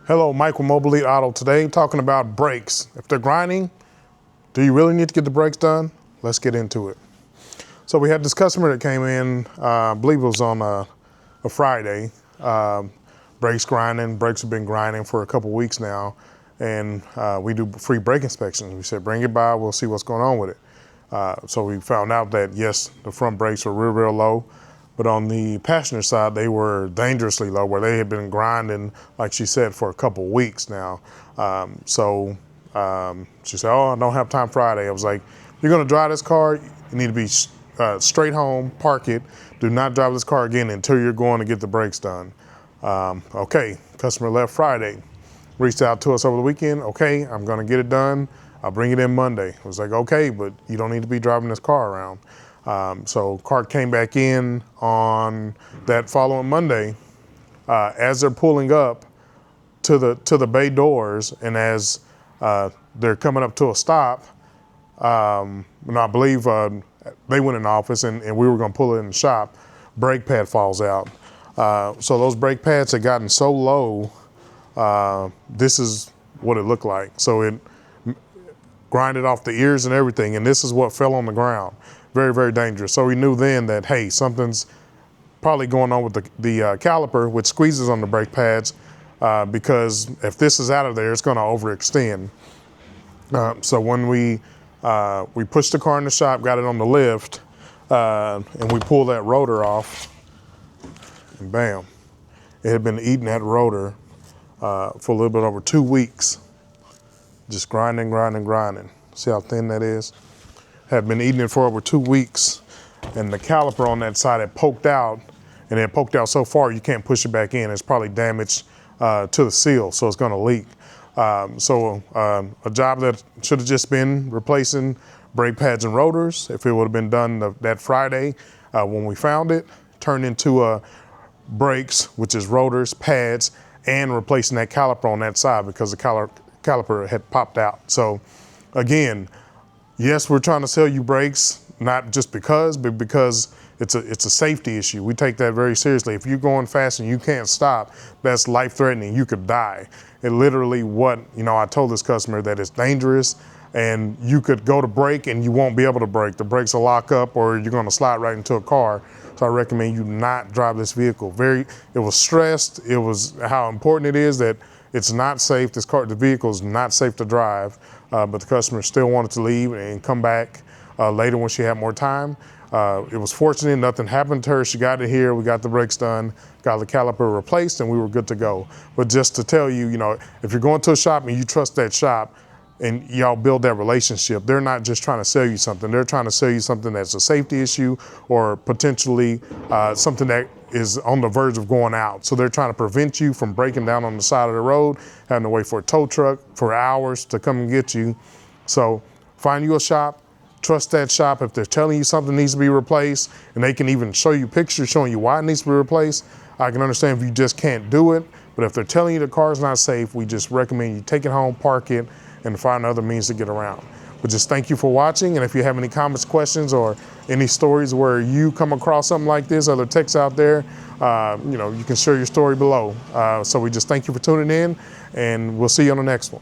Hello, Mike with Mobile Elite Auto today, talking about brakes. If they're grinding, do you really need to get the brakes done? Let's get into it. So we had this customer that came in, I believe it was on a Friday. Brakes grinding, brakes have been grinding for a couple weeks now, and we do free brake inspections. We said, bring it by, we'll see what's going on with it. So we found out that yes, the front brakes were real low, but on the passenger side, they were dangerously low, where they had been grinding, like she said, for a couple weeks now. She said, oh, I don't have time Friday. I was like, you're gonna drive this car, you need to be straight home, park it. Do not drive this car again until you're going to get the brakes done. Okay, customer left Friday, reached out to us over the weekend. Okay, I'm gonna get it done. I'll bring it in Monday. I was like, okay, but you don't need to be driving this car around. So car came back in on that following Monday. As they're pulling up to the bay doors, and as they're coming up to a stop, and I believe they went in the office and we were gonna pull it in the shop, brake pad falls out. So those brake pads had gotten so low, this is what it looked like. So it grinded off the ears and everything, and this is what fell on the ground. Very, very dangerous. So we knew then that, hey, something's probably going on with the caliper, which squeezes on the brake pads, because if this is out of there, it's gonna overextend. So when we pushed the car in the shop, got it on the lift, and we pulled that rotor off, and bam, it had been eating that rotor for a little bit over 2 weeks. Just grinding. See how thin that is? Had been eating it for over 2 weeks, and the caliper on that side had poked out, and it poked out so far you can't push it back in. It's probably damaged to the seal, so it's gonna leak. A job that should have just been replacing brake pads and rotors, if it would have been done that Friday when we found it, turned into brakes, which is rotors, pads, and replacing that caliper on that side because the caliper had popped out. So again, yes, we're trying to sell you brakes, not just because, but because it's a safety issue. We take that very seriously. If you're going fast and you can't stop, that's life-threatening. You could die. It literally I told this customer that it's dangerous, and you could go to brake and you won't be able to brake. The brakes will lock up or you're gonna slide right into a car. So I recommend you not drive this vehicle. It was stressed. It was how important it is that it's not safe. The vehicle is not safe to drive, but the customer still wanted to leave and come back later when she had more time. It was fortunate, nothing happened to her. She got it here, we got the brakes done, got the caliper replaced, and we were good to go. But just to tell you, if you're going to a shop and you trust that shop and y'all build that relationship, they're not just trying to sell you something. They're trying to sell you something that's a safety issue or potentially something that is on the verge of going out. So they're trying to prevent you from breaking down on the side of the road, having to wait for a tow truck for hours to come and get you. So find you a shop, trust that shop. If they're telling you something needs to be replaced, and they can even show you pictures showing you why it needs to be replaced, I can understand if you just can't do it. But if they're telling you the car's not safe, we just recommend you take it home, park it, and find other means to get around. But just thank you for watching, and if you have any comments, questions, or any stories where you come across something like this, other techs out there, you can share your story below. So we just thank you for tuning in, and we'll see you on the next one.